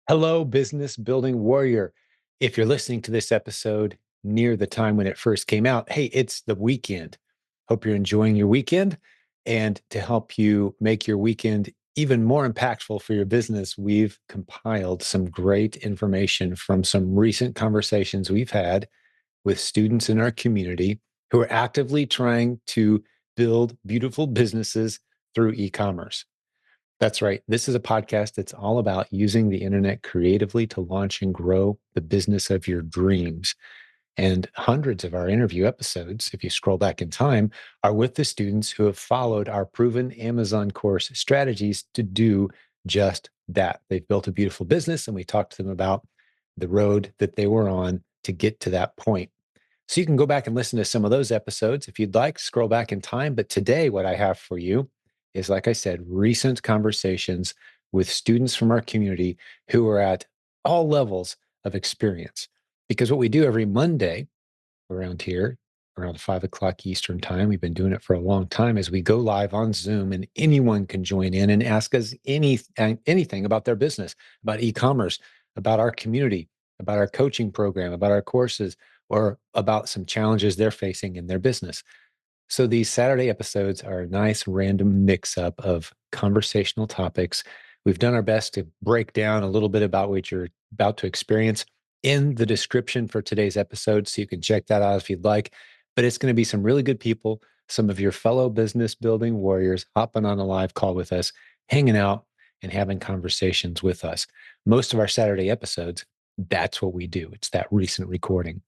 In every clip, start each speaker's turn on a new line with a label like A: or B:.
A: Hello, business building warrior. If you're listening to this episode near the time when it first came out, hey, it's the weekend. Hope you're enjoying your weekend. And to help you make your weekend even more impactful for your business, we've compiled some great information from some recent conversations we've had with students in our community who are actively trying to build beautiful businesses through e commerce. That's right. This is a podcast that's all about using the internet creatively to launch and grow the business of your dreams. And hundreds of our interview episodes, if you scroll back in time, are with the students who have followed our proven Amazon course strategies to do just that. They've built a beautiful business, and we talked to them about the road that they were on to get to that point. So you can go back and listen to some of those episodes if you'd like, scroll back in time. But today, what I have for you is, like I said, recent conversations with students from our community who are at all levels of experience. Because what we do every Monday around here, around 5 o'clock Eastern time, we've been doing it for a long time, is we go live on Zoom and anyone can join in and ask us anything about their business, about e-commerce, about our community, about our coaching program, about our courses, or about some challenges they're facing in their business. So these Saturday episodes are a nice random mix up of conversational topics. We've done our best to break down a little bit about what you're about to experience in the description for today's episode. So you can check that out if you'd like. But it's going to be some really good people, some of your fellow business building warriors hopping on a live call with us, hanging out and having conversations with us. Most of our Saturday episodes, that's what we do. It's that recent recording.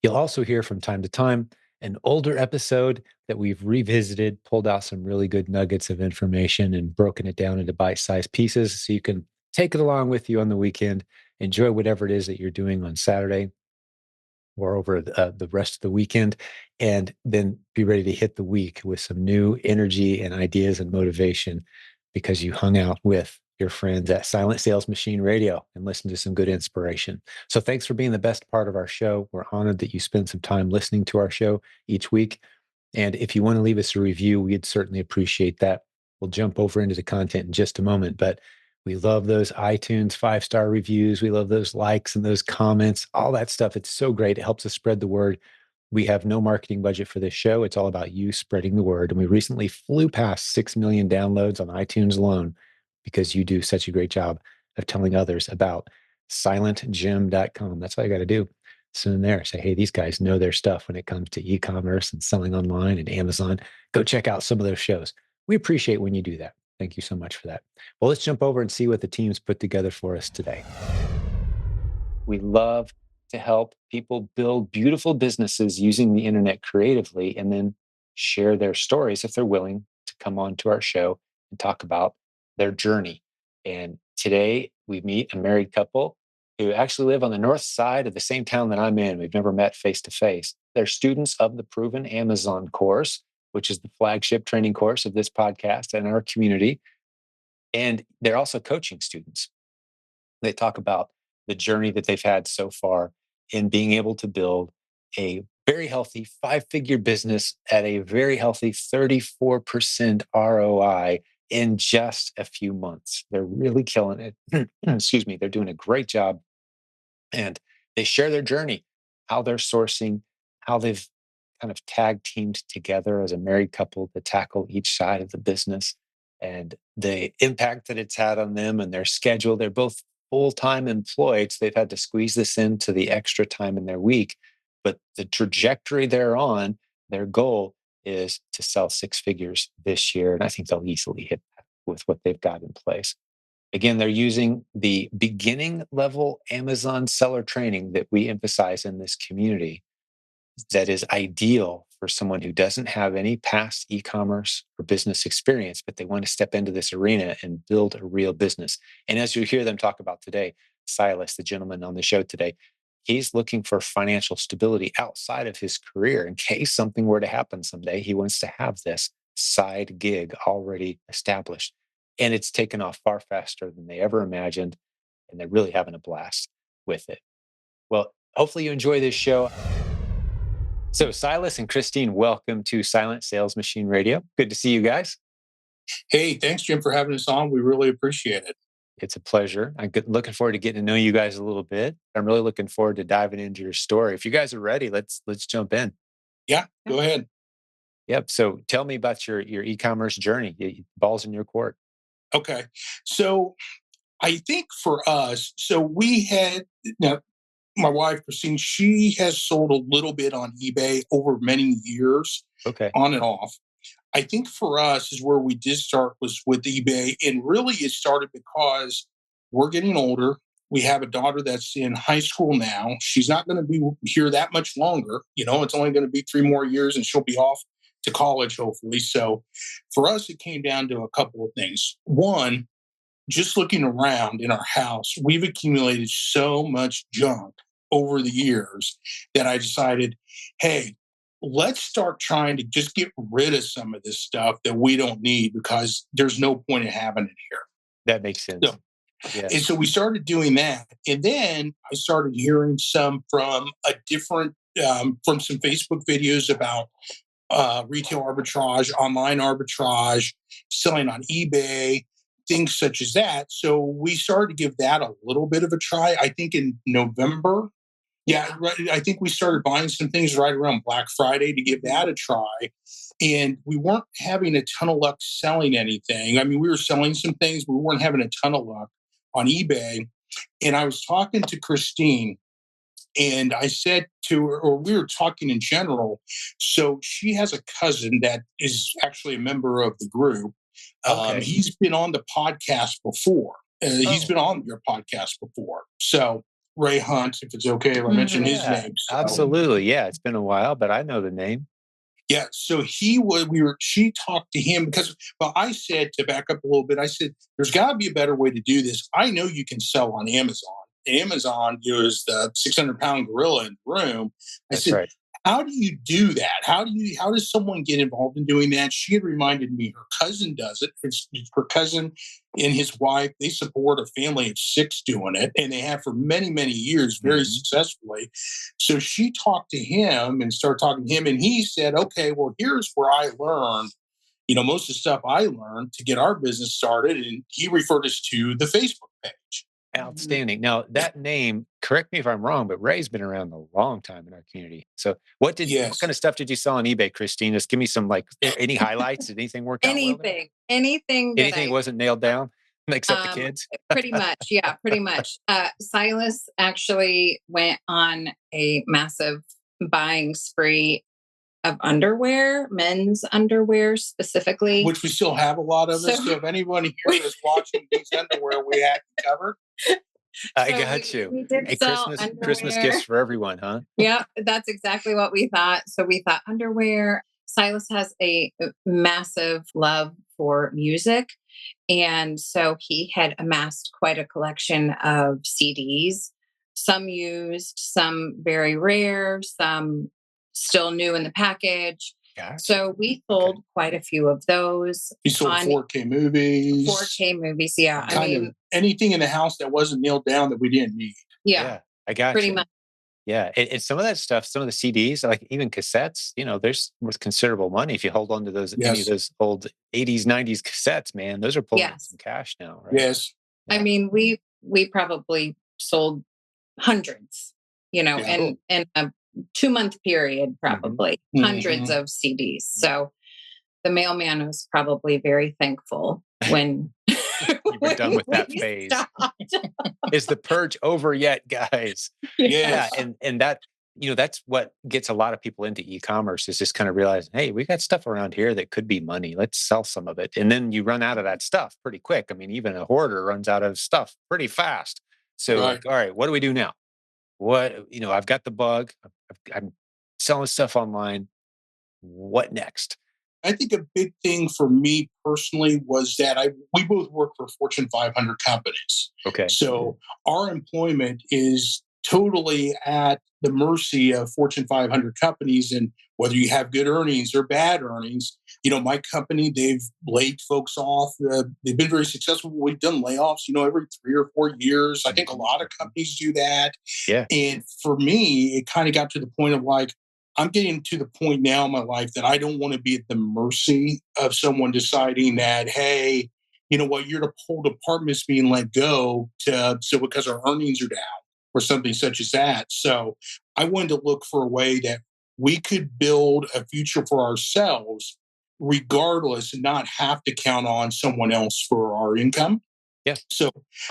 A: You'll also hear from time to time an older episode that we've revisited, pulled out some really good nuggets of information and broken it down into bite-sized pieces so you can take it along with you on the weekend, enjoy whatever it is that you're doing on Saturday or over the rest of the weekend, and then be ready to hit the week with some new energy and ideas and motivation because you hung out with your friends at Silent Sales Machine Radio and listened to some good inspiration. So thanks for being the best part of our show. We're honored that you spend some time listening to our show each week. And if you want to leave us a review, we'd certainly appreciate that. We'll jump over into the content in just a moment, but we love those iTunes 5-star reviews. We love those likes and those comments, all that stuff. It's so great. It helps us spread the word. We have no marketing budget for this show. It's all about you spreading the word. And we recently flew past 6 million downloads on iTunes alone because you do such a great job of telling others about silentjimdotcom. That's all you got to do. Soon there, say, hey, these guys know their stuff when it comes to e-commerce and selling online and Amazon. Go check out some of those shows. We appreciate when you do that. Thank you so much for that. Well, let's jump over and see what the team's put together for us today. We love to help people build beautiful businesses using the internet creatively and then share their stories if they're willing to come on to our show and talk about their journey. And today we meet a married couple who actually live on the north side of the same town that I'm in. We've never met face to face. They're students of the Proven Amazon course, which is the flagship training course of this podcast and our community. And they're also coaching students. They talk about the journey that they've had so far in being able to build a very healthy 5-figure business at a very healthy 34% ROI in just a few months. They're really killing it. Excuse me. They're doing a great job. And they share their journey, how they're sourcing, how they've kind of tag teamed together as a married couple to tackle each side of the business and the impact that it's had on them and their schedule. They're both full-time employed, so they've had to squeeze this into the extra time in their week. But the trajectory they're on, their goal is to sell 6 figures this year. And I think they'll easily hit that with what they've got in place. Again, they're using the beginning level Amazon seller training that we emphasize in this community that is ideal for someone who doesn't have any past e-commerce or business experience, but they want to step into this arena and build a real business. And as you hear them talk about today, Silas, the gentleman on the show today, he's looking for financial stability outside of his career in case something were to happen someday. He wants to have this side gig already established. And it's taken off far faster than they ever imagined. And they're really having a blast with it. Well, hopefully you enjoy this show. So, Silas and Christine, welcome to Silent Sales Machine Radio. Good to see you guys.
B: Hey, thanks, Jim, for having us on. We really appreciate it.
A: It's a pleasure. Looking forward to getting to know you guys a little bit. I'm really looking forward to diving into your story. If you guys are ready, let's jump in.
B: Yeah, go ahead.
A: Yep. So tell me about your e-commerce journey. Balls in your court.
B: Okay. So I think for us, so we had now my wife Christine, she has sold a little bit on eBay over many years,
A: Okay.
B: on and off. I think for us is where we did start was with eBay, and really it started because we're getting older. We have a daughter that's in high school now. She's not going to be here that much longer. It's only going to be 3 more years, and she'll be off to college hopefully. So, for us, it came down to a couple of things. One, just looking around in our house, we've accumulated so much junk over the years that I decided, hey, let's start trying to just get rid of some of this stuff that we don't need because there's no point in having it here.
A: That makes sense.
B: So,
A: Yeah.
B: and so we started doing that. And then I started hearing some from from some Facebook videos about retail arbitrage, online arbitrage, selling on eBay, things such as that. So we started to give that a little bit of a try. I think in November. Yeah, right. I think we started buying some things right around Black Friday to give that a try. And we weren't having a ton of luck selling anything. I mean, we were selling some things, but we weren't having a ton of luck on eBay. And I was talking to Christine, and I said to her, or we were talking in general. So she has a cousin that is actually a member of the group.
A: Okay.
B: He's been on the podcast before. He's
A: Oh,
B: been on your podcast before. So Ray Hunt, if it's okay if I mention his
A: yeah.
B: name. So
A: Absolutely. Yeah. It's been a while, but I know the name.
B: yeah, so she talked to him because, well, I said, to back up a little bit, I said, there's got to be a better way to do this. I know you can sell on Amazon. Amazon is the 600-pound gorilla in the room. I
A: That's
B: said,
A: right.
B: how do you do that? How does someone get involved in doing that? She had reminded me her cousin does it. It's her cousin and his wife. They support a family of six doing it, and they have for many, many years very
A: Mhm.
B: successfully. So she talked to him and started talking to him, and he said, okay, well, here's where I learned, most of the stuff I learned to get our business started. And he referred us to the Facebook page.
A: Outstanding. Now, that name, correct me if I'm wrong, but Ray's been around a long time in our community. So, what kind
B: Yes.
A: of stuff did you sell on eBay, Christine? Just give me some any highlights. Did anything work out well there?
C: Anything that
A: Anything
C: I
A: wasn't nailed down except the
C: um
A: kids?
C: pretty much, yeah, pretty much. Silas actually went on a massive buying spree of underwear, men's underwear specifically.
B: Which we still have a lot of
C: So
B: us. So if anyone here
C: we
B: is watching these underwear, we had covered.
A: I
C: so
A: got
C: we
A: you.
C: we did
A: Hey,
C: sell
A: Christmas gifts
C: underwear.
A: for everyone, huh?
C: Yeah, that's exactly what we thought. So we thought underwear. Silas has a massive love for music. And so he had amassed quite a collection of CDs, some used, some very rare, some still new in the package.
A: Gotcha.
C: So we
A: Okay.
C: sold quite a few of those
B: We sold
C: on
B: 4K movies,
C: 4K movies. Yeah. I
B: kind of
C: mean,
B: anything in the house that wasn't nailed down that we didn't need.
C: yeah,
A: Yeah, I got
C: pretty
A: you.
C: much.
A: Yeah, and some of that stuff, some of the CDs, like even cassettes, there's worth considerable money if you hold on to those any of
B: Yes.
A: those old 80s, 90s cassettes, man. Those are pulling in
C: Yes.
A: some cash now, right?
B: Yes.
C: I
A: Yeah.
C: mean, we probably sold hundreds,
B: Yeah.
C: in a 2 month period,
A: Mhm.
C: probably hundreds
B: Mhm.
C: of CDs. So the mailman was probably very thankful when
A: You were done
C: when
A: with that
C: we
A: phase.
C: stopped.
A: Is the purge over yet, guys?
C: Yeah.
A: Yeah,
B: Yes.
A: and that's what gets a lot of people into e-commerce is just kind of realizing, hey, we got stuff around here that could be money. Let's sell some of it. And then you run out of that stuff pretty quick. I mean, even a hoarder runs out of stuff pretty fast. So
B: Right.
A: like, all right, what do we do now? I've got the bug. I'm selling stuff online. What next?
B: I think a big thing for me personally was that we both work for Fortune 500 companies.
A: Okay.
B: So our employment is totally at the mercy of Fortune 500 companies, and whether you have good earnings or bad earnings. My company, they've laid folks off. They've been very successful. We've done layoffs, every 3 or 4 years. I think a
A: Mhm.
B: lot of companies do that.
A: Yeah.
B: And for me, it kind of got to the point of like, I'm getting to the point now in my life that I don't want to be at the mercy of someone deciding that, hey, you know what, your whole department's being let go so because our earnings are down or something such as that. So I wanted to look for a way that we could build a future for ourselves regardless and not have to count on someone else for our income.
A: Yeah.
B: So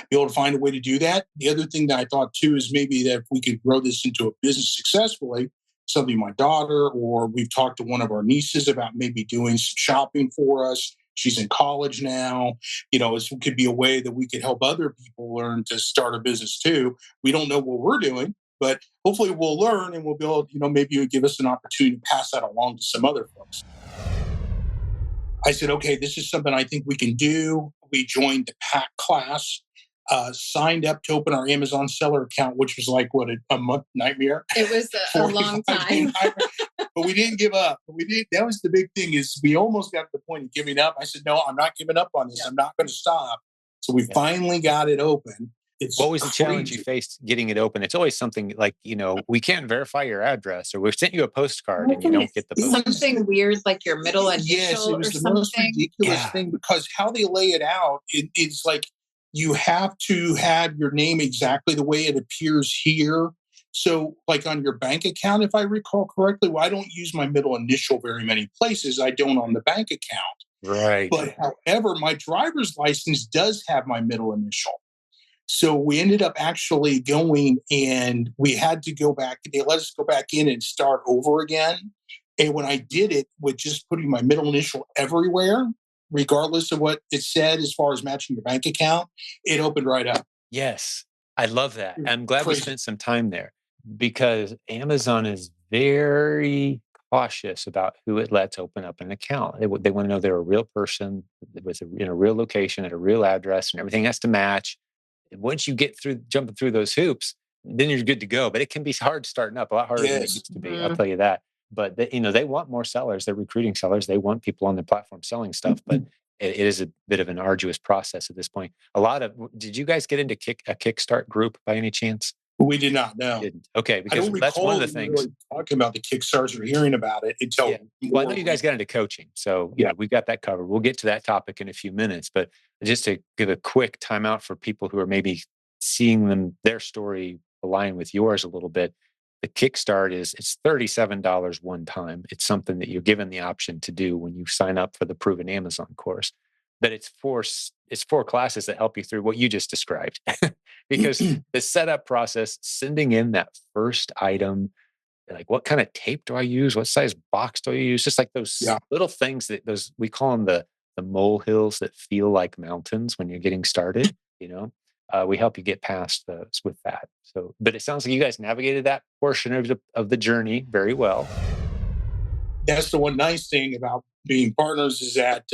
B: be able to find a way to do that. The other thing that I thought too is maybe that if we could grow this into a business successfully, something my daughter or we've talked to one of our nieces about maybe doing some shopping for us. She's in college now. You know, it could be a way that we could help other people learn to start a business too. We don't know what we're doing, but hopefully we'll learn and we'll be able, maybe it would give us an opportunity to pass that along to some other folks. I said, okay, this is something I think we can do. We joined the pack class, signed up to open our Amazon seller account, which was like what a month nightmare.
C: It was a long
B: 45-day
C: time.
B: nightmare. But we didn't give up. We did. That was the big thing is we almost got to the point of giving up. I said, no, I'm not giving up on this.
C: Yeah.
B: I'm not going to stop. So we
A: Yeah.
B: finally got it open.
A: What
B: It's
A: was the challenge you
B: crazy.
A: faced getting it open? It's always something like, we can't verify your address, or we've sent you a postcard and you
C: Hopefully
A: don't
C: it's
A: get the
B: It
A: postcard.
B: was
C: something weird like your middle
B: yes, it
C: initial or
B: was the most
C: something.
B: ridiculous
A: Yeah.
B: thing because how they lay it out, it's like you have to have your name exactly the way it appears here. So, like on your bank account, if I recall correctly, well, I don't use my middle initial very many places. I don't on the bank account.
A: Right.
B: But however, my driver's license does have my middle initial. So we ended up actually going and we had to go back. They let us go back in and start over again. And when I did it with just putting my middle initial everywhere, regardless of what it said as far as matching your bank account, it opened right up.
A: Yes. I love that.
B: It was
A: I'm glad we
B: crazy.
A: spent some time there because Amazon is very cautious about who it lets open up an account. They want to know they're a real person with in a real location at a real address, and everything has to match. And once you get through jumping through those hoops, then you're good to go. But it can be hard starting up, a lot harder than it
B: Yes.
A: used to be. I'll
C: Mhm.
A: tell you that. But they want more sellers. They're recruiting sellers. They want people on their platform selling stuff. But it is a bit of an arduous process at this point. Did you guys get into a Kickstart group by any chance?
B: We did not
A: You
B: know.
A: didn't. Okay,
B: I
A: because
B: don't
A: that's one of
B: recall
A: the
B: even
A: things.
B: really talking about the Kickstarters or hearing about it
A: Yeah.
B: until
A: Well, I
B: more
A: know you guys got into coaching, so
B: yeah.
A: we've got that covered. We'll get to that topic in a few minutes, but just to give a quick timeout for people who are maybe seeing their story align with yours a little bit. The Kickstart it's $37 one time. It's something that you're given the option to do when you sign up for the Proven Amazon course. But it's four classes that help you through what you just described, because the setup process, sending in that first item, like what kind of tape do I use? What size box do I use? Just like those
B: Yeah.
A: little things that those we call them the molehills that feel like mountains when you're getting started. We help you get past those with that. So, but it sounds like you guys navigated that portion of the journey very well.
B: That's the one nice thing about being partners is that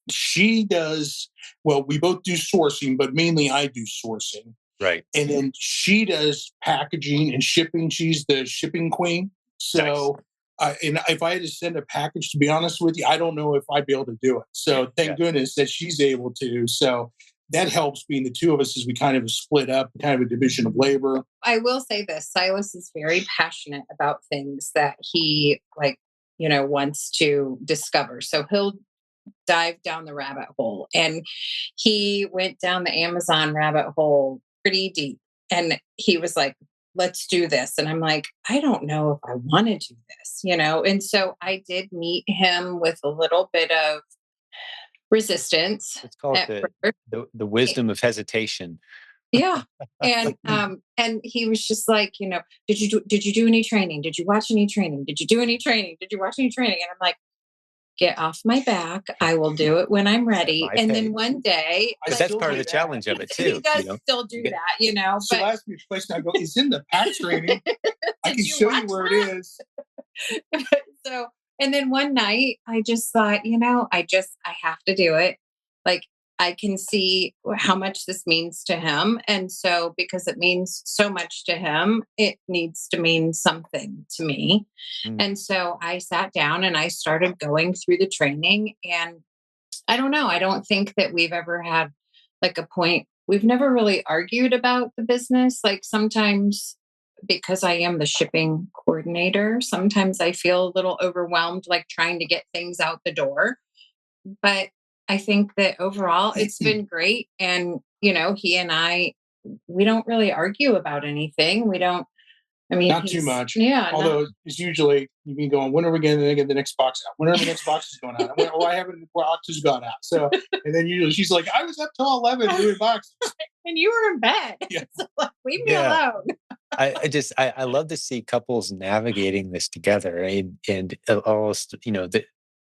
B: she does well. We both do sourcing, but mainly I do sourcing,
A: Right.
B: and then she does packaging and shipping. She's the shipping queen.
A: Nice.
B: So, and if I had to send a package, to be honest with you, I don't know if I'd be able to do it.
A: Yeah.
B: So, thank goodness that she's able to. So, that helps being the two of us as we kind of split up, kind of a division of labor.
C: I will say this, Silas is very passionate about things that he wants to discover. So he'll dive down the rabbit hole. And he went down the Amazon rabbit hole pretty deep. And he was like, let's do this. And I'm like, I don't know if I want to do this. And so I did meet him with a little bit of resistance
A: Let's call it
C: at first.
A: the wisdom of hesitation.
C: Yeah. And he was just like, did you do any training? Did you watch any training? Did you do any training? Did you watch any training? And I'm like, get off my back. I will do it when I'm
A: At
C: ready.
A: my
C: And then
A: pace.
C: one day,
B: I
A: But that's
B: still
A: part of
B: do
A: the
B: that.
A: challenge of it
C: he
A: too.
C: does still
A: You
C: do
A: get-
C: that.
B: She'll
C: But
B: ask me a question. I go, "It's in the pack training. I
C: did
B: can
C: you
B: show you
C: watch
B: where
C: that?
B: it is."
C: So, and then one night I just thought, I have to do it. Like I can see how much this means to him. And so because it means so much to him, it needs to mean something to me.
A: Mm.
C: And so I sat down and I started going through the training. And I don't know, I don't think that we've ever had like a point. We've never really argued about the business. Like sometimes because I am the shipping coordinator, sometimes I feel a little overwhelmed, like trying to get things out the door. But I think that overall it's been great. And, he and I, we don't really argue about anything. We don't, I mean,
B: Not too much.
C: yeah, no,
B: Although it's usually you can go, when are we going to get the next box out? When are the next boxes going out? When, oh, I haven't, the boxes gone out. So, and then usually she's like, I was up till 11 doing boxes.
C: and you were in bed.
B: Yeah.
C: So, like, leave me
A: Yeah.
C: alone.
A: I love to see couples navigating this together, and almost,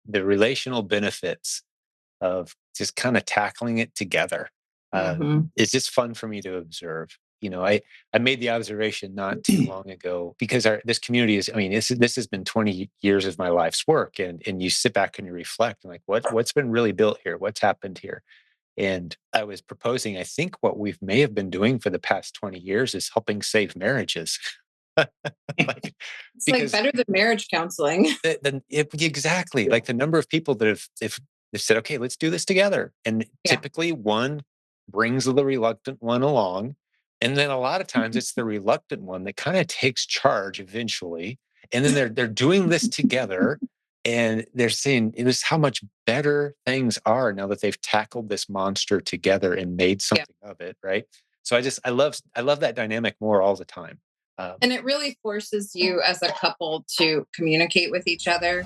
A: the relational benefits of just kind of tackling it together.
C: Hmm.
A: It's just fun for me to observe. I made the observation not too long ago because this community is. I mean, this has been 20 years of my life's work, and you sit back and you reflect, and like, what's been really built here? What's happened here? And I was proposing, I think what we may have been doing for the past 20 years is helping save marriages. Like,
C: It's like
A: because
C: better than marriage counseling.
A: exactly, like the number of people that have if they've said, okay, let's do this together. And
C: Yeah.
A: typically one brings the reluctant one along. And then a lot of times it's the reluctant one that kind of takes charge eventually. And then they're doing this together, and they're saying it was how much better things are now that they've tackled this monster together and made
C: Yeah.
A: something of it. Right. So I love that dynamic more all the time.
C: And it really forces you as a couple to communicate with each other.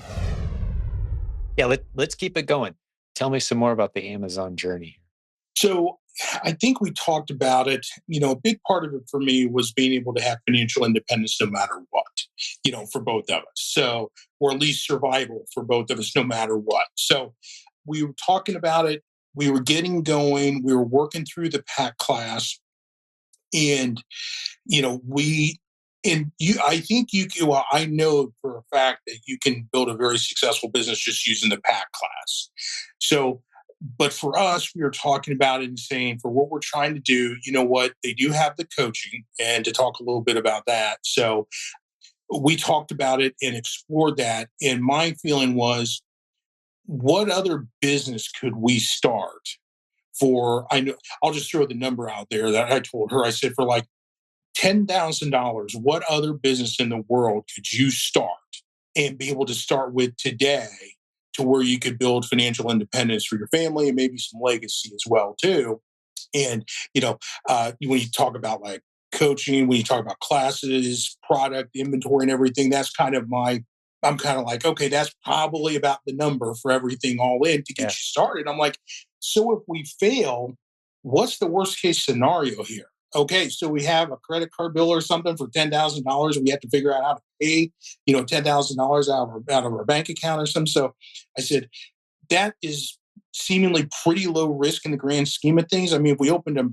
A: Yeah, let's keep it going. Tell me some more about the Amazon journey.
B: So I think we talked about it. A big part of it for me was being able to have financial independence no matter what, for both of us. So, or at least survival for both of us no matter what. So we were talking about it. We were getting going. We were working through the pack class. And, we, and you, I think you can, well, I know for a fact that you can build a very successful business just using the pack class. So, but for us, we were talking about it and saying for what we're trying to do, you know what, they do have the coaching, and to talk a little bit about that. So we talked about it and explored that. And my feeling was, what other business could we start for? I know I'll just throw the number out there that I told her. I said, for like $10,000, what other business in the world could you start and be able to start with today to where you could build financial independence for your family and maybe some legacy as well too? And when you talk about like coaching, when you talk about classes, product inventory, and everything, that's kind of I'm kind of like, okay, that's probably about the number for everything all in to get you
A: Yeah.
B: started. I'm like, so if we fail, what's the worst case scenario here? Okay, so we have a credit card bill or something for $10,000. We have to figure out how to pay, $10,000 out of our bank account or something. So I said, that is seemingly pretty low risk in the grand scheme of things. I mean, if we opened a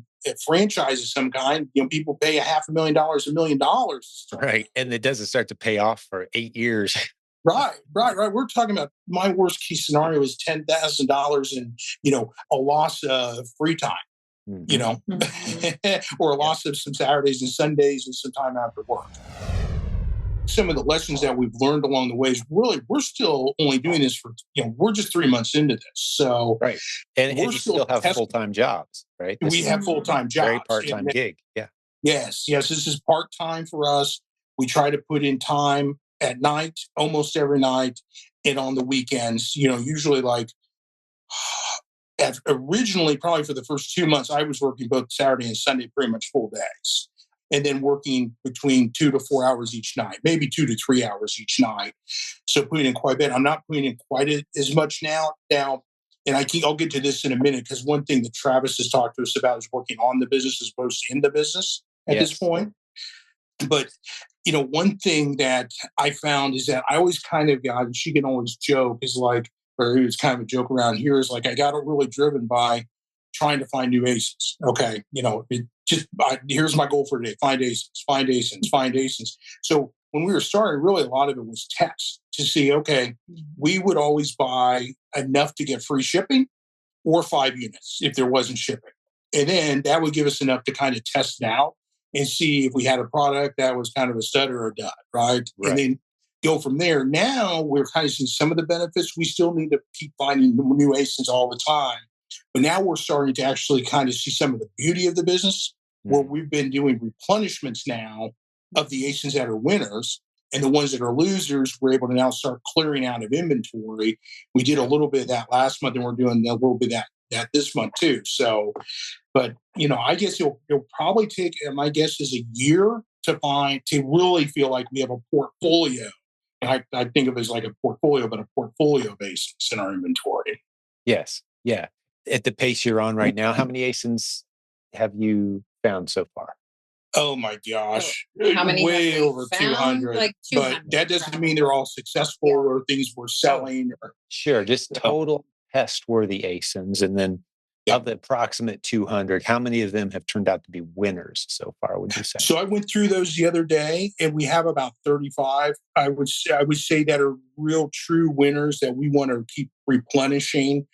B: franchise of some kind, people pay $500,000, $1 million.
A: Right. And it doesn't start to pay off for 8 years.
B: Right, right, right. We're talking about my worst case scenario is $10,000 and a loss of free time, you
A: Mhm.
B: know,
C: Mhm.
B: or a
A: Yeah.
B: loss of some Saturdays and Sundays and some time after work. Some of the lessons that we've learned along the way is really we're still only doing this for we're just 3 months into this, so
A: Right. And
B: we're
A: you
B: still
A: still have
B: testing.
A: full-time jobs, right? This
B: We
A: is
B: have full
C: Mhm.
B: time
A: a very
B: jobs,
A: part-time gig. Yeah.
B: yes, yes, this is part time for us. We try to put in time at night, almost every night, and on the weekends. Usually like originally, probably for the first 2 months, I was working both Saturday and Sunday, pretty much full days, and then working between 2 to 4 hours each night, maybe 2 to 3 hours each night. So putting in quite a bit. I'm not putting in quite as much now. And I'll get to this in a minute because one thing that Travis has talked to us about is working on the business as opposed to in the business at this
A: Yes.
B: point. But one thing that I found is that I always kind of got, and she can always joke, is like, or it was kind of a joke around here, is like I got it really driven by trying to find new aces. Okay, here's my goal for today: find aces, find aces, find aces. So when we were starting, really a lot of it was tests to see. Okay, we would always buy enough to get free shipping, or 5 units if there wasn't shipping. And then that would give us enough to kind of test it out and see if we had a product that was kind of a stud or a dud, right? And
A: Right.
B: then go from there. Now we're kind of seeing some of the benefits. We still need to keep finding new ASINs all the time. But now we're starting to actually kind of see some of the beauty of the business where
A: Mm.
B: we've been doing replenishments now of the ASINs that are winners. And the ones that are losers, we're able to now start clearing out of inventory. We did a little bit of that last month, and we're doing a little bit of that this month too. So, but I guess it'll probably take. My guess is a year to really feel like we have a portfolio. And I think of it as like a portfolio, but a portfolio basis in our inventory.
A: Yes. Yeah. At the pace you're on right now, how many asins have you found so far?
B: Oh my
C: So
B: gosh,
C: how many have
B: way
C: we
B: over
C: found?
B: 200.
C: Like
B: But
C: 200
B: that doesn't mean they're
C: probably.
B: all successful
C: Yeah.
B: or things we're selling.
A: Sure. Just
B: So,
A: total test worthy asins. And then
B: yeah.
A: of the approximate 200, how many of them have turned out to be winners so far, would you say?
B: So I went through those the other day, and we have about 35. I would say that are real true winners that we want to keep replenishing.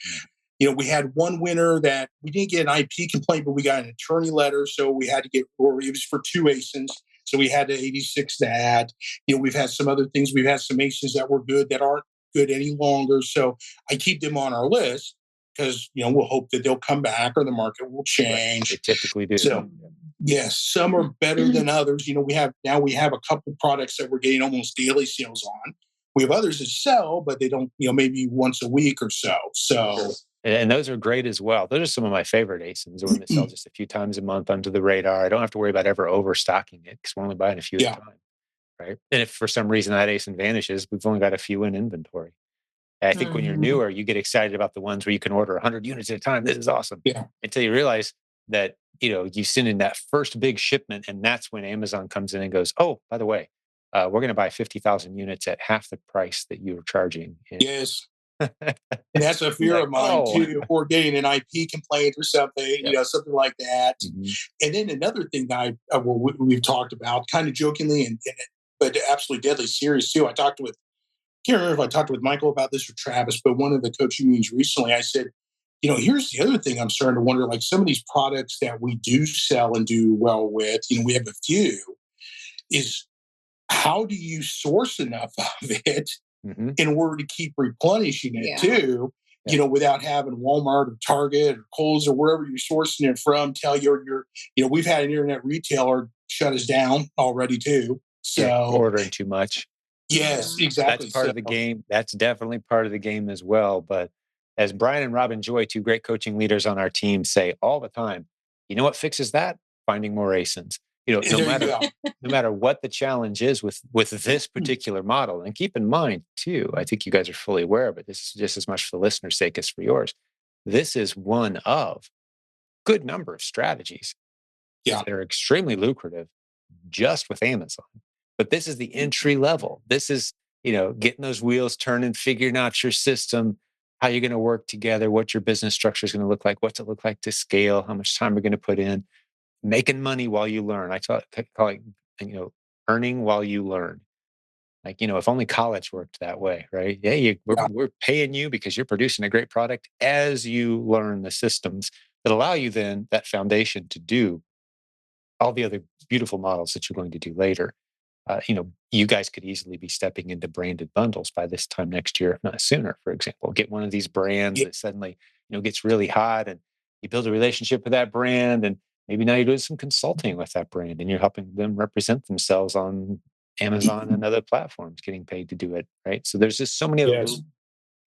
B: We had one winner that we didn't get an IP complaint, but we got an attorney letter. So we had to or it was for two ASINs. So we had the 86 to add. We've had some other things. We've had some ASINs that were good that aren't good any longer. So I keep them on our list because, we'll hope that they'll come back or the market will
A: Right. They
B: change.
A: typically do.
B: So yes, some are better than others. We have a couple products that we're getting almost daily sales on. We have others that sell, but they don't, maybe once a week or so. So
A: And those are great as well. Those are some of my favorite ASINs, the one that sell just a few times a month under the radar. I don't have to worry about ever overstocking it because we're only buying a few at a
B: yeah,
A: time. Right. And if for some reason that ASIN vanishes, we've only got a few in inventory. And I think when you're
C: Mhm.
A: newer, you get excited about the ones where you can order 100 units at a time. This is awesome.
B: yeah.
A: Until you realize that, you send in that first big shipment, and that's when Amazon comes in and goes, oh, by the way, we're going to buy 50,000 units at half the price that you were charging. And
B: Yes. And that's a
A: you're
B: fear
A: like,
B: of mine
A: oh,
B: too, or getting an IP complaint or something,
A: yep.
B: something like that.
A: Mhm.
B: And then another thing that we've talked about, kind of jokingly, but absolutely deadly serious too. Can't remember if I talked with Michael about this or Travis, but one of the coaching meetings recently, I said, here's the other thing I'm starting to wonder, like some of these products that we do sell and do well with, we have a few, is how do you source enough of it
A: Mhm.
B: in order to keep replenishing it
C: Yeah.
B: too,
A: Yeah.
B: without having Walmart or Target or Kohl's or wherever you're sourcing it from tell we've had an internet retailer shut us down already too.
A: Yeah.
B: So
A: Ordering too much.
B: yes,
C: Mhm.
A: That's
B: exactly.
A: part
B: So
A: of the game. That's definitely part of the game as well. But as Brian and Robin Joy, two great coaching leaders on our team, say all the time, you know what fixes that? Finding more ASINs. No
B: there you
A: matter
B: go.
A: no matter what the challenge is with this particular model. And keep in mind too, I think you guys are fully aware of it. This is just as much for the listener's sake as for yours. This is one of good number of strategies
B: Yeah.
A: that are extremely lucrative just with Amazon. But this is the entry level. This is, getting those wheels turning, figuring out your system, how you're going to work together, what your business structure is going to look like, what's it look like to scale, how much time we're going to put in, making money while you learn. Call it, earning while you learn. Like, if only college worked that way, right? Yeah,
B: Yeah.
A: we're paying you because you're producing a great product as you learn the systems that allow you then that foundation to do all the other beautiful models that you're going to do later. You guys could easily be stepping into branded bundles by this time next year, if not sooner. For example, get one of these brands
B: Yeah.
A: that suddenly, gets really hot, and you build a relationship with that brand, and maybe now you're doing some consulting with that brand, and you're helping them represent themselves on Amazon and other platforms, getting paid to do it, right? So there's just so many other
B: Yes.
A: little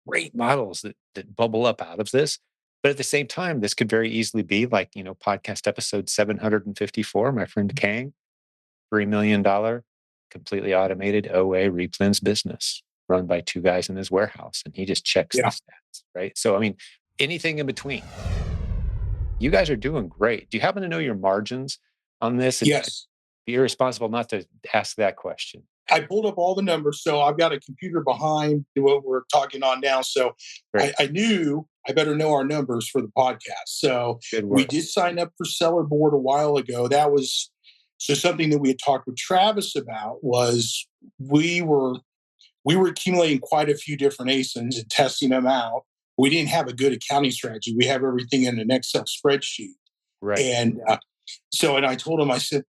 A: great models that bubble up out of this. But at the same time, this could very easily be like, podcast episode 754, my friend Kang, $3 million, completely automated OA replens business run by two guys in his warehouse. And he just checks the
B: Yeah.
A: stats, right? So, I mean, anything in between. You guys are doing great. Do you happen to know your margins on this? I'd
B: Yes.
A: be irresponsible not to ask that question.
B: I pulled up all the numbers, so I've got a computer behind what we're talking on now. So
A: Great.
B: I knew I better know our numbers for the podcast. So
A: Good
B: we
A: work.
B: did sign up for Sellerboard a while ago. That was so something that we had talked with Travis about was we were we were accumulating quite a few different ASINs and testing them out. We didn't have a good accounting strategy. We have everything in an Excel spreadsheet.
A: Right.
B: And and I told him, I said,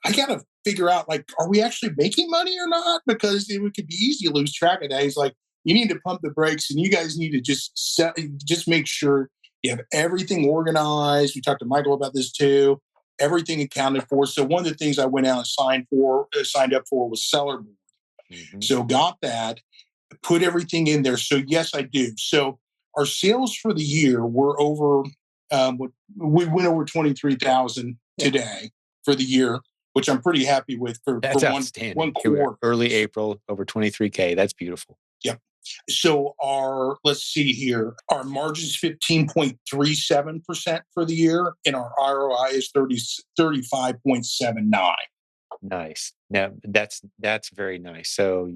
B: I got to figure out, like, are we actually making money or not? Because it could be easy to lose track of that. He's like, you need to pump the brakes, and you guys need to just make sure you have everything organized. We talked to Michael about this too. Everything accounted for. So one of the things I went out and signed up for was Sellerboard.
A: Mhm.
B: So got that, put everything in there. So yes, I do. So our sales for the year were over. We went over 23,000
C: Yeah.
B: today for the year, which I'm pretty happy with for
A: That's
B: one
A: outstanding. Here we are,
B: quarter.
A: early April, over 23K. That's beautiful.
B: Yep. So our let's see here, our margin's 15.37% for the year, and our ROI is 35.79.
A: Nice. Now that's very nice. So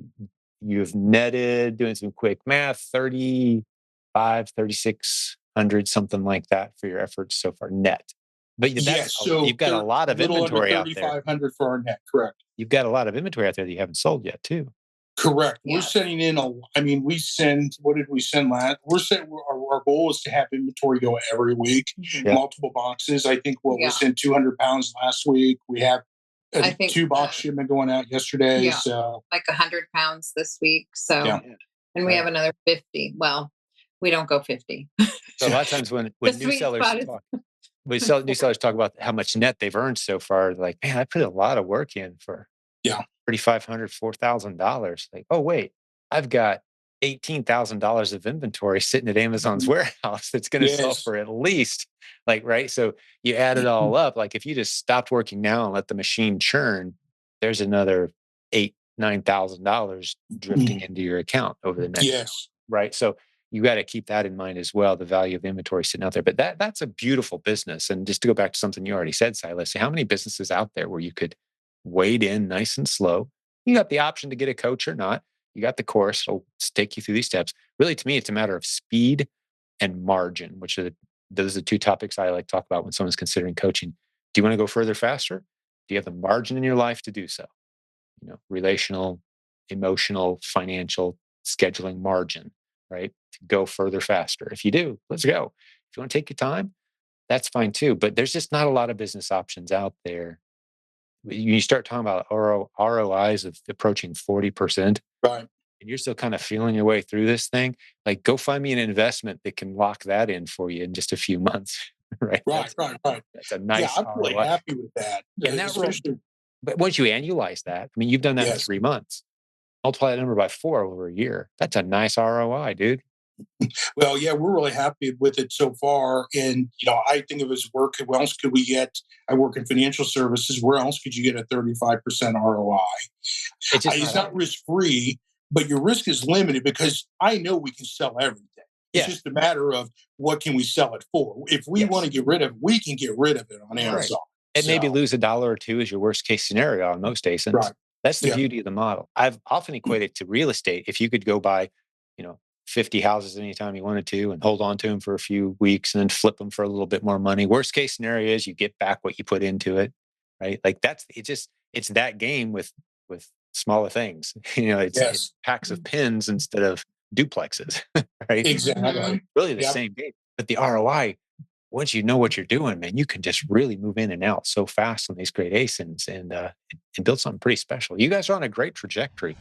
A: you've netted, doing some quick math, 35, 3,600, something like that for your efforts so far net. But
B: Yes,
A: you've
B: so
A: got a lot
B: a
A: of
B: little under
A: inventory out there.
B: 3,500 for our net. Correct.
A: You've got a lot of inventory out there that you haven't sold yet too.
B: Correct. We're
C: Yes.
B: sending in a. I mean, we send. What did we send last? We're sending. Our goal is to have inventory go every week,
C: Mhm.
A: Yeah.
B: multiple boxes. I think what we
C: Yeah.
B: sent 200 pounds last week. We have
C: I
B: a
C: think
B: 2 box shipment going out yesterday.
C: yeah,
B: So
C: like 100 pounds this week. So,
B: yeah,
A: Yeah.
C: and we
A: Right.
C: have another 50. Well, we don't go 50.
A: So a lot of times when
C: The
A: new
C: sweet
A: sellers
C: spot is
A: talk, new sellers talk about how much net they've earned so far, like, man, I put a lot of work in for
B: yeah,
A: 3,500, $4,000. Like, oh wait, I've got $18,000 of inventory sitting at Amazon's warehouse that's going to sell
B: yes,
A: for at least, like, right. So you add it all up. Like if you just stopped working now and let the machine churn, there's another $9,000 drifting into your account over the next,
B: yes,
A: right. So you got to keep that in mind as well, the value of the inventory sitting out there. But that's a beautiful business. And just to go back to something you already said, Silas, how many businesses out there where you could wade in nice and slow? You got the option to get a coach or not. You got the course. It'll take you through these steps. Really, to me, it's a matter of speed and margin, which are those are the two topics I like to talk about when someone's considering coaching. Do you want to go further faster? Do you have the margin in your life to do so? Relational, emotional, financial, scheduling margin, right? To go further faster. If you do, let's go. If you want to take your time, that's fine too. But there's just not a lot of business options out there. You start talking about ROIs of approaching 40%,
B: right,
A: and you're still kind of feeling your way through this thing, like go find me an investment that can lock that in for you in just a few months, right?
B: right, right, right.
A: That's a
B: Yeah,
A: nice
B: I'm really
A: ROI.
B: happy with that,
A: And that real,
B: especially
A: but once you annualize that, I mean, you've done that in
B: yes.
A: 3 months. Multiply that number by 4 over a year. That's a nice ROI, dude.
B: Well, yeah, we're really happy with it so far. And, I think of it as work. Where else could we get? I work in financial services. Where else could you get a 35% ROI?
A: It's just
B: It's
A: not out
B: not
A: there.
B: risk free, but your risk is limited because I know we can sell everything. It's
A: Yeah.
B: just a matter of what can we sell it for. If we want
A: Yes.
B: to get rid of it, we can get rid of it on
A: Right.
B: Amazon.
A: And maybe
B: So,
A: lose a dollar or two is your worst case scenario on most ASINs.
B: right.
A: That's the
B: Yeah.
A: beauty of the model. I've often equated to real estate. If you could go buy, you know, 50 houses anytime you wanted to and hold on to them for a few weeks and then flip them for a little bit more money. Worst case scenario is you get back what you put into it, right? Like it's that game with smaller things. It's
B: Yes.
A: packs of pins instead of duplexes, right?
C: Mhm.
B: Exactly.
A: Really the
B: Yep.
A: same game. But the ROI, once you know what you're doing, man, you can just really move in and out so fast on these great ASINs and build something pretty special. You guys are on a great trajectory.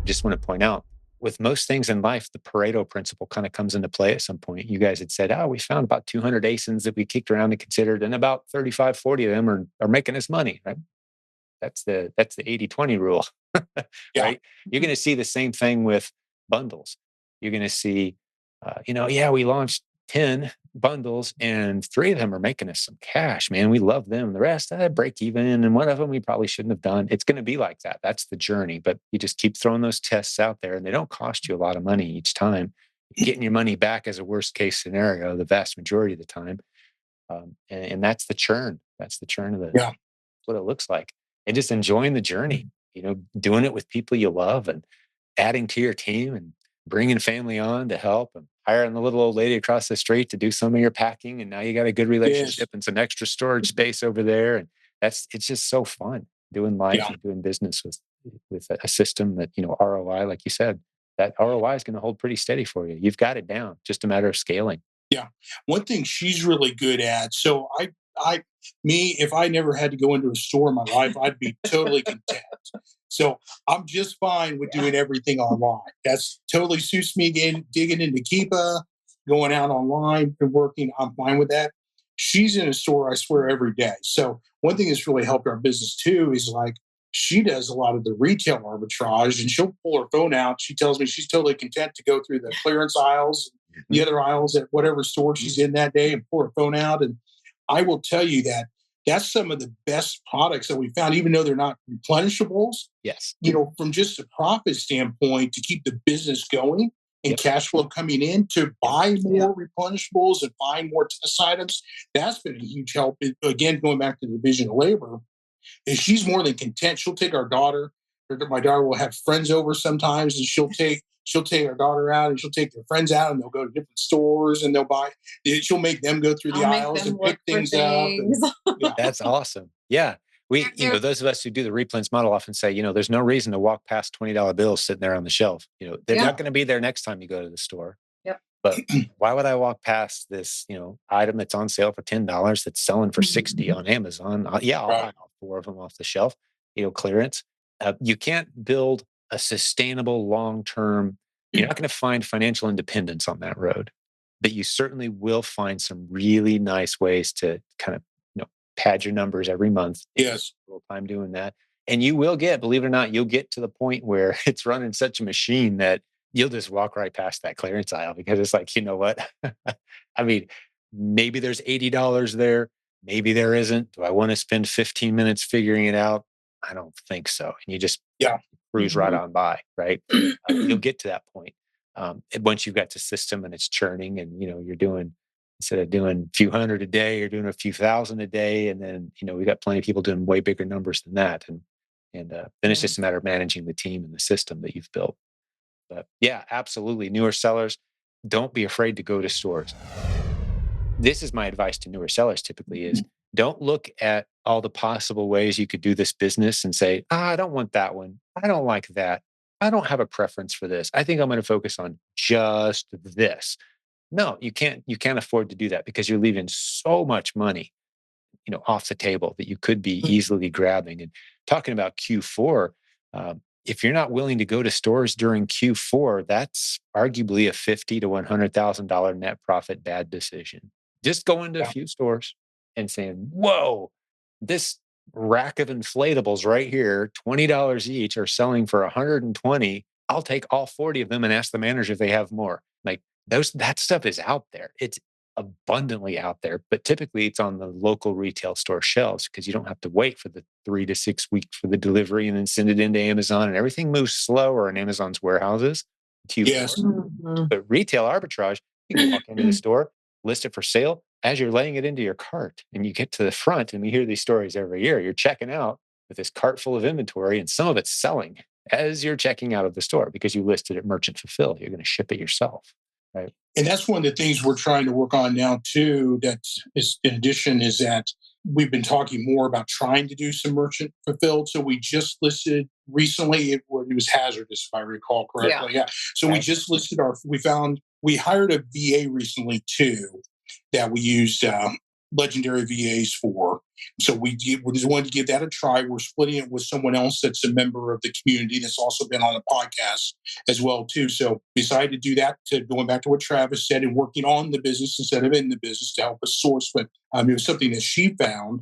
A: Just want to point out, with most things in life, the Pareto principle kind of comes into play at some point. You guys had said, oh, we found about 200 ASINs that we kicked around and considered, and about 35, 40 of them are making us money, right? That's the 80-20 rule,
B: Yeah.
A: right? You're going to see the same thing with bundles. You're going to see, yeah, we launched 10 bundles and 3 of them are making us some cash, man. We love them. The rest, break even. And one of them we probably shouldn't have done. It's going to be like that. That's the journey. But you just keep throwing those tests out there and they don't cost you a lot of money each time. Getting your money back as a worst case scenario, the vast majority of the time. And that's the churn. That's the churn of
B: Yeah.
A: what it looks like, and just enjoying the journey, doing it with people you love and adding to your team and bringing family on to help and hiring the little old lady across the street to do some of your packing. And now you got a good
B: Yes.
A: relationship and some extra storage space over there. And it's just so fun doing life
B: Yeah.
A: and doing business with a system that, ROI, like you said, that ROI is going to hold pretty steady for you. You've got it down, just a matter of scaling.
B: Yeah. One thing she's really good at. So if I never had to go into a store in my life, I'd be totally content. So I'm just fine with
C: Yeah.
B: doing everything online. That's totally suits me. Digging into Keepa, going out online and working. I'm fine with that. She's in a store, I swear, every day. So one thing that's really helped our business too is like she does a lot of the retail arbitrage, and she'll pull her phone out. She tells me she's totally content to go through the clearance aisles, the
A: Mhm.
B: other aisles at whatever store
A: Mhm.
B: she's in that day, and pull her phone out. And I will tell you that that's some of the best products that we found, even though they're not replenishables,
A: Yes.
B: from just a profit standpoint to keep the business going and
A: Yep.
B: cash flow coming in to
A: Yep.
B: buy
C: Yeah.
B: more replenishables and find more test items. That's been a huge help. Again, going back to the division of labor, and she's more than content. She'll take our daughter. My daughter will have friends over sometimes, and she'll take our daughter out, and she'll take their friends out, and they'll go to different stores, and they'll buy. She'll make them go through the
C: I'll make
B: aisles
C: them
B: and
C: look
B: pick
C: for
B: things up, and
C: things.
B: yeah,
A: That's awesome. Yeah.
C: They're
A: Those of us who do the replens model often say, there's no reason to walk past $20 bills sitting there on the shelf. They're
C: yeah.
A: not going to be there next time you go to the store.
C: Yep.
A: But why would I walk past this, item that's on sale for $10 that's selling for 60 on Amazon? Yeah, I'll buy
B: right,
A: all four of them off the shelf, clearance. You can't build a sustainable long-term, you're not going to find financial independence on that road, but you certainly will find some really nice ways to kind of, pad your numbers every month.
B: yes,
A: A little time doing that. And you will get, believe it or not, you'll get to the point where it's running such a machine that you'll just walk right past that clearance aisle because it's like, you know what? I mean, maybe there's $80 there. Maybe there isn't. Do I want to spend 15 minutes figuring it out? I don't think so. And you just
B: yeah,
A: cruise right
C: Mhm.
A: on by, right? You'll get to that point. Once you've got the system and it's churning and, you're doing, instead of doing a few hundred a day, you're doing a few thousand a day. And then, we got plenty of people doing way bigger numbers than that. And then it's
C: Yeah.
A: just a matter of managing the team and the system that you've built. But yeah, absolutely. Newer sellers, don't be afraid to go to stores. This is my advice to newer sellers typically is don't look at all the possible ways you could do this business and say, I don't want that one. I don't like that. I don't have a preference for this. I think I'm going to focus on just this. No, you can't afford to do that because you're leaving so much money, off the table that you could be easily grabbing. And talking about Q4, if you're not willing to go to stores during Q4, that's arguably a $50 to $100,000 net profit bad decision. Just going to a
B: yeah,
A: few stores and saying, "Whoa, this rack of inflatables right here, $20 each, are selling for 120. I'll take all 40 of them and ask the manager if they have more." Like that stuff is out there. It's abundantly out there, but typically it's on the local retail store shelves because you don't have to wait for the 3 to 6 weeks for the delivery and then send it into Amazon, and everything moves slower in Amazon's warehouses. Q4.
B: yes.
C: Mhm.
A: But retail arbitrage, you can walk into the store, list it for sale as you're laying it into your cart, and you get to the front, and we hear these stories every year. You're checking out with this cart full of inventory, and some of it's selling as you're checking out of the store because you listed it merchant fulfilled. You're going to ship it yourself, right?
B: And that's one of the things we're trying to work on now too. That is, in addition, is that we've been talking more about trying to do some merchant fulfilled. So we just listed recently. It was hazardous, if I recall
C: Yeah.
B: correctly. Yeah. So we
A: Right.
B: just listed our. We hired a VA recently too, that we used legendary VAs for. So we just wanted to give that a try. We're splitting it with someone else that's a member of the community that's also been on the podcast as well too. So decided to do that, to going back to what Travis said, and working on the business instead of in the business to help us source. But it was something that she found.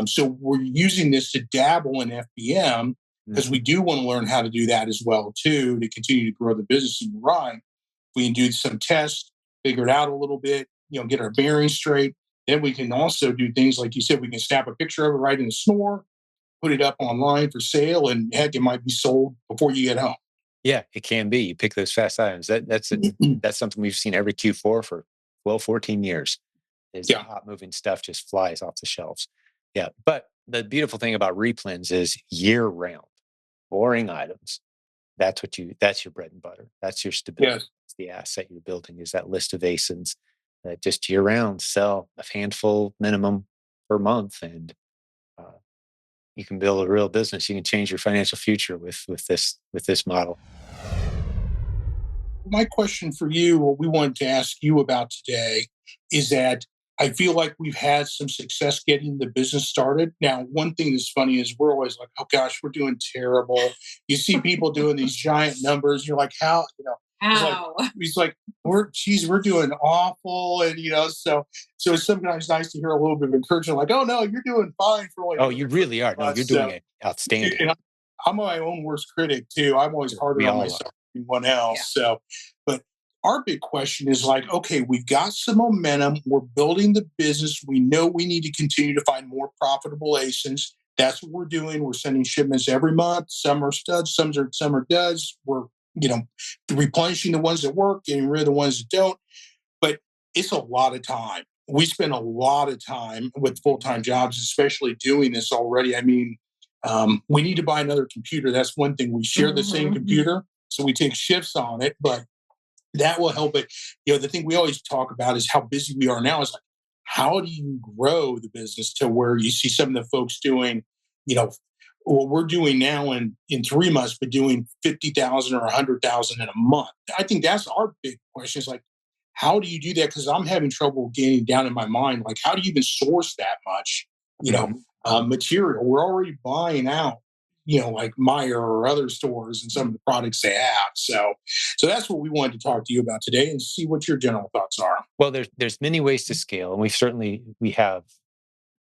B: So we're using this to dabble in FBM because we
A: Mhm.
B: do want to learn how to do that as well too, to continue to grow the business. And right, we can do some tests, figure it out a little bit, get our bearings straight. Then we can also do things like you said. We can snap a picture of it right in the store, put it up online for sale, and heck, it might be sold before you get home.
A: Yeah, it can be. You pick those fast items. That's something we've seen every Q4 for 12, 14 years is the
B: Yeah.
A: hot moving stuff just flies off the shelves. Yeah. But the beautiful thing about replens is year round, boring items. That's your bread and butter. That's your stability.
B: Yes.
A: It's the asset you're building is that list of asins that just year round sell a handful minimum per month. And uh, you can build a real business. You can change your financial future with this model.
B: My question for you, what we wanted to ask you about today, is that I feel like we've had some success getting the business started. Now, one thing that's funny is we're always like, oh gosh, we're doing terrible. You see people doing these giant numbers. You're like, how, it's like,
C: Ow.
B: he's like, we're doing awful. And, so it's sometimes nice to hear a little bit of encouragement, like, oh no, you're doing fine for only
A: Oh,
B: doing
A: you
B: it for
A: really are. No,
B: months.
A: you're doing
B: So,
A: it
B: and
A: outstanding.
B: I'm my own worst critic too. I'm always harder
A: We
B: on
A: all
B: myself
A: are.
B: than anyone
C: Yeah.
B: else. So, but our big question is like, okay, we've got some momentum. We're building the business. We know we need to continue to find more profitable ASINs. That's what we're doing. We're sending shipments every month. Some are studs, some are duds. We're, you know, replenishing the ones that work, getting rid of the ones that don't. But it's a lot of time. We spend a lot of time with full time jobs, especially doing this already. I mean, we need to buy another computer. That's one thing. We share the same
C: Mhm.
B: computer, so we take shifts on it, but that will help it. You know, the thing we always talk about is how busy we are now. Is like, how do you grow the business to where you see some of the folks doing, you know, what we're doing now in 3 months, but doing 50,000 or 100,000 in a month. I think that's our big question. Is like, how do you do that? Because I'm having trouble getting down in my mind. Like, how do you even source that much, you know,
A: Mhm.
B: material? We're already buying out, you know, like Meyer or other stores and some of the products they have. So that's what we wanted to talk to you about today and see what your general thoughts are.
A: Well, there's many ways to scale, and we have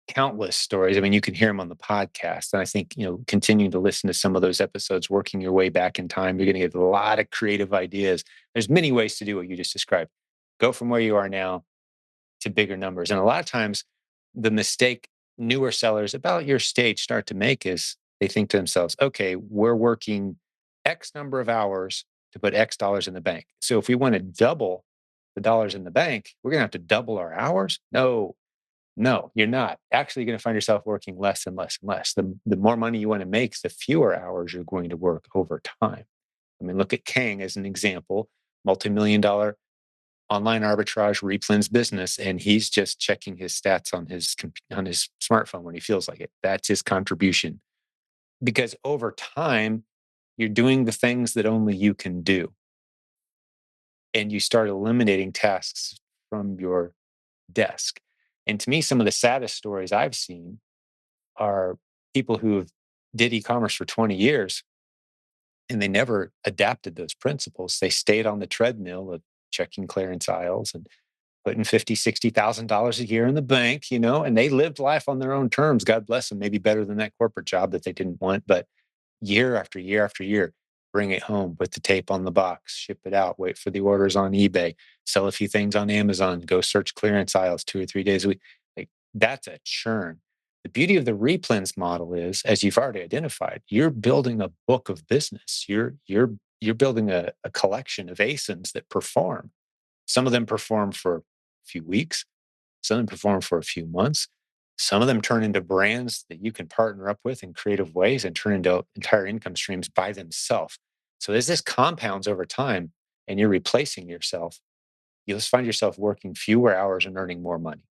A: countless stories. I mean, you can hear them on the podcast, and I think continuing to listen to some of those episodes, working your way back in time, you're going to get a lot of creative ideas. There's many ways to do what you just described. Go from where you are now to bigger numbers, and a lot of times, the mistake newer sellers about your stage start to make is they think to themselves, "Okay, we're working X number of hours to put X dollars in the bank. So if we want to double the dollars in the bank, we're going to have to double our hours." No, you're not. Actually, going to find yourself working less and less and less. The more money you want to make, the fewer hours you're going to work over time. I mean, look at Kang as an example, multi-million dollar online arbitrage replens business, and he's just checking his stats on on his smartphone when he feels like it. That's his contribution. Because over time, you're doing the things that only you can do, and you start eliminating tasks from your desk. And to me, some of the saddest stories I've seen are people who have did e-commerce for 20 years and they never adapted those principles. They stayed on the treadmill of checking clearance aisles and putting 50, $60,000 a year in the bank, and they lived life on their own terms. God bless them, maybe better than that corporate job that they didn't want. But year after year after year, bring it home, put the tape on the box, ship it out, wait for the orders on eBay, sell a few things on Amazon, go search clearance aisles 2 or 3 days a week. Like, that's a churn. The beauty of the replens model is, as you've already identified, you're building a book of business. You're building a collection of ASINs that perform. Some of them perform for a few weeks, some of them perform for a few months. Some of them turn into brands that you can partner up with in creative ways and turn into entire income streams by themselves. So as this compounds over time and you're replacing yourself, you'll just find yourself working fewer hours and earning more money.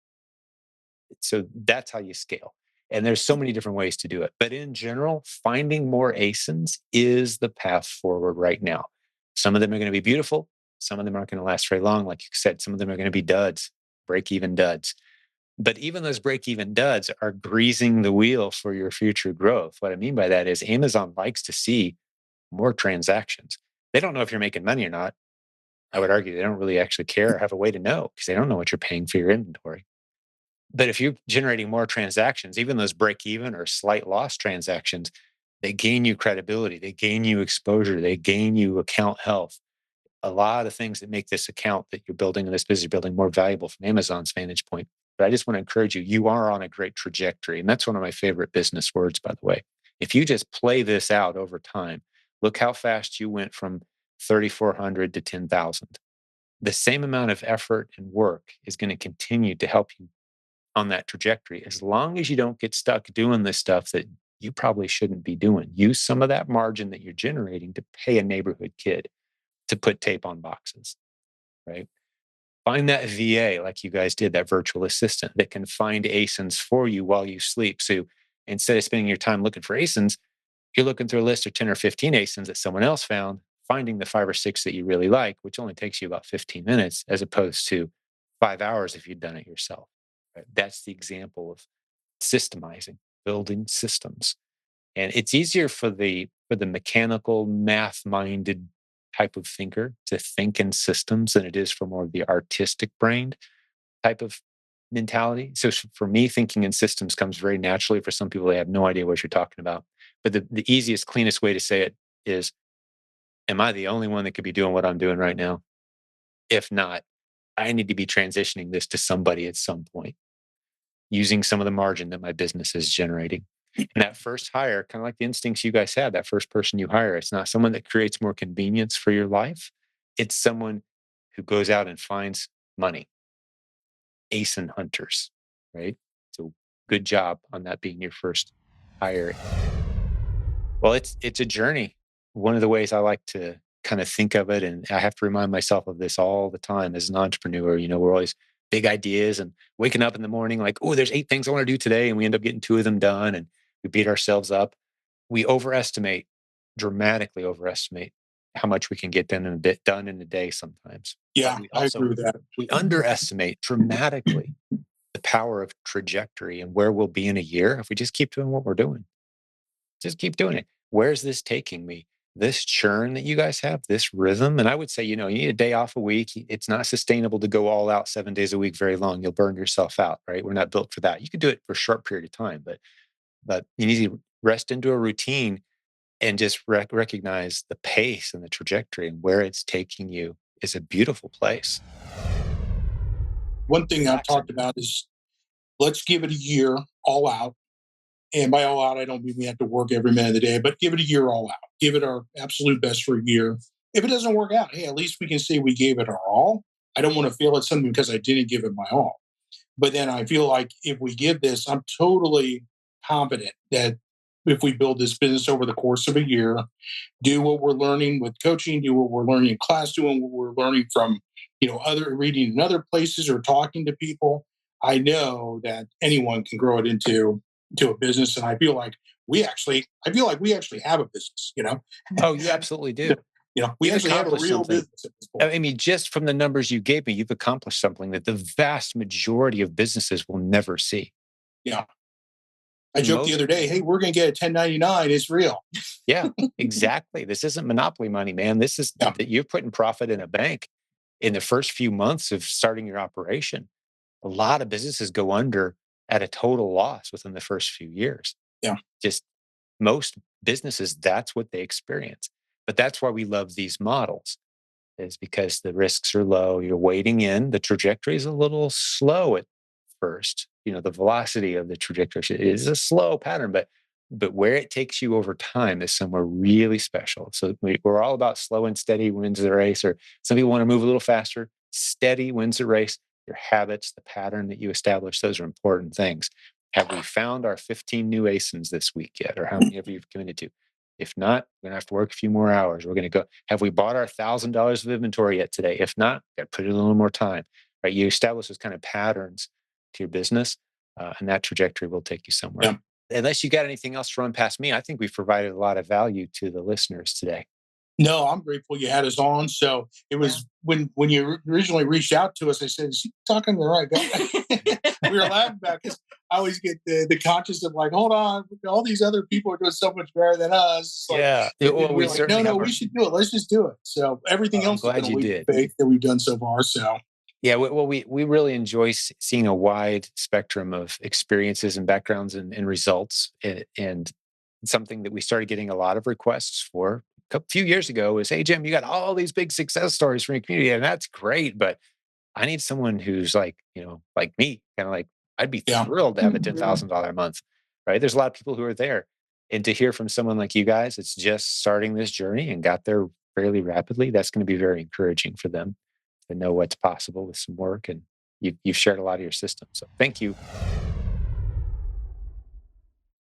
A: So that's how you scale. And there's so many different ways to do it. But in general, finding more ASINs is the path forward right now. Some of them are going to be beautiful. Some of them aren't going to last very long. Like you said, some of them are going to be duds, break even duds. But even those break even duds are greasing the wheel for your future growth. What I mean by that is Amazon likes to see more transactions. They don't know if you're making money or not. I would argue they don't really actually care or have a way to know because they don't know what you're paying for your inventory. But if you're generating more transactions, even those break even or slight loss transactions, they gain you credibility, they gain you exposure, they gain you account health. A lot of things that make this account that you're building in this business you're building more valuable from Amazon's vantage point. But I just want to encourage you, you are on a great trajectory. And that's one of my favorite business words, by the way. If you just play this out over time, look how fast you went from 3,400 to 10,000. The same amount of effort and work is going to continue to help you on that trajectory as long as you don't get stuck doing this stuff that you probably shouldn't be doing. Use some of that margin that you're generating to pay a neighborhood kid to put tape on boxes, right? Find that VA like you guys did, that virtual assistant that can find ASINs for you while you sleep. So instead of spending your time looking for ASINs, you're looking through a list of 10 or 15 ASINs that someone else found, finding the 5 or 6 that you really like, which only takes you about 15 minutes as opposed to 5 hours if you'd done it yourself. Right? That's the example of systemizing, building systems. And it's easier for the mechanical, math-minded type of thinker to think in systems than it is for more of the artistic brained type of mentality. So for me, thinking in systems comes very naturally. For some people, they have no idea what you're talking about. But the easiest, cleanest way to say it is, am I the only one that could be doing what I'm doing right now? If not, I need to be transitioning this to somebody at some point, using some of the margin that my business is generating. And that first hire, kind of like the instincts you guys had, that first person you hire, it's not someone that creates more convenience for your life. It's someone who goes out and finds money, asin hunters, right? So good job on that being your first hire. Well, it's a journey. One of the ways I like to kind of think of it, and I have to remind myself of this all the time as an entrepreneur. We're always big ideas and waking up in the morning like, oh, there's 8 things I want to do today, and we end up getting 2 of them done, and we beat ourselves up. We overestimate, dramatically overestimate how much we can get done in a day sometimes. But
B: Yeah,
A: we
B: I agree
A: also
B: with that.
A: we underestimate dramatically the power of trajectory and where we'll be in a year if we just keep doing what we're doing. Just keep doing it. Where's this taking me? This churn that you guys have, this rhythm. And I would say, you need a day off a week. It's not sustainable to go all out 7 days a week very long. You'll burn yourself out, right? We're not built for that. You could do it for a short period of time, but you need to rest into a routine and just recognize the pace and the trajectory and where it's taking you is a beautiful place.
B: One thing I've
A: Relaxing.
B: talked about is let's give it a year all out. And by all out, I don't mean we have to work every minute of the day, but give it a year all out. Give it our absolute best for a year. If it doesn't work out, hey, at least we can say we gave it our all. I don't want to feel at something because I didn't give it my all. But then I feel like if we give this, I'm totally confident that if we build this business over the course of a year, do what we're learning with coaching, do what we're learning in class, doing what we're learning from, other reading in other places or talking to people, I know that anyone can grow it into a business. And I feel like we actually have a business,
A: Oh, you absolutely do.
B: we
A: You've
B: actually have a
A: accomplished
B: real
A: something.
B: business at this point.
A: I mean, just from the numbers you gave me, you've accomplished something that the vast majority of businesses will never see.
B: Yeah. I joked the
A: Most,
B: other day, hey, we're going to get a 1099. It's real.
A: yeah, exactly. This isn't monopoly money, man. This is
B: Yeah.
A: that you're putting profit in a bank in the first few months of starting your operation. A lot of businesses go under at a total loss within the first few years.
B: Yeah.
A: Just most businesses, that's what they experience. But that's why we love these models, is because the risks are low. You're wading in. The trajectory is a little slow at first. The velocity of the trajectory is a slow pattern, but where it takes you over time is somewhere really special. So we're all about slow and steady wins the race, or some people want to move a little faster. Steady wins the race. Your habits, the pattern that you establish, those are important things. Have we found our 15 new asins this week yet? Or how many have you committed to? If not, we're going to have to work a few more hours. We're going to go. Have we bought our $1,000 of inventory yet today? If not, got to put in a little more time, right? You establish those kind of patterns to your business, and that trajectory will take you somewhere.
B: Yeah.
A: Unless you got anything else to run past me, I think we've provided a lot of value to the listeners today.
B: No, I'm grateful you had us on. So it was when you originally reached out to us, I said, "Is he talking to the right guy?" We were laughing about because I always get the conscious of like, hold on, all these other people are doing so much better than us. It's like,
A: Yeah. Well,
B: and
A: we
B: we're like, no,
A: certainly
B: no,
A: have
B: we
A: our.
B: should do it. Let's just do it. So everything
A: I'm
B: else has been
A: glad
B: a
A: you
B: leap
A: did.
B: of faith that we've done so far. So
A: Yeah, well, we really enjoy seeing a wide spectrum of experiences and backgrounds and results, and something that we started getting a lot of requests for a few years ago is, "Hey, Jim, you got all these big success stories from your community, and that's great, but I need someone who's like, like me, kind of like I'd be
B: yeah,
A: thrilled to have a $10,000 a month, right?" There's a lot of people who are there, and to hear from someone like you guys, it's just starting this journey and got there fairly rapidly. That's going to be very encouraging for them to know what's possible with some work. And you've shared a lot of your system. So thank you.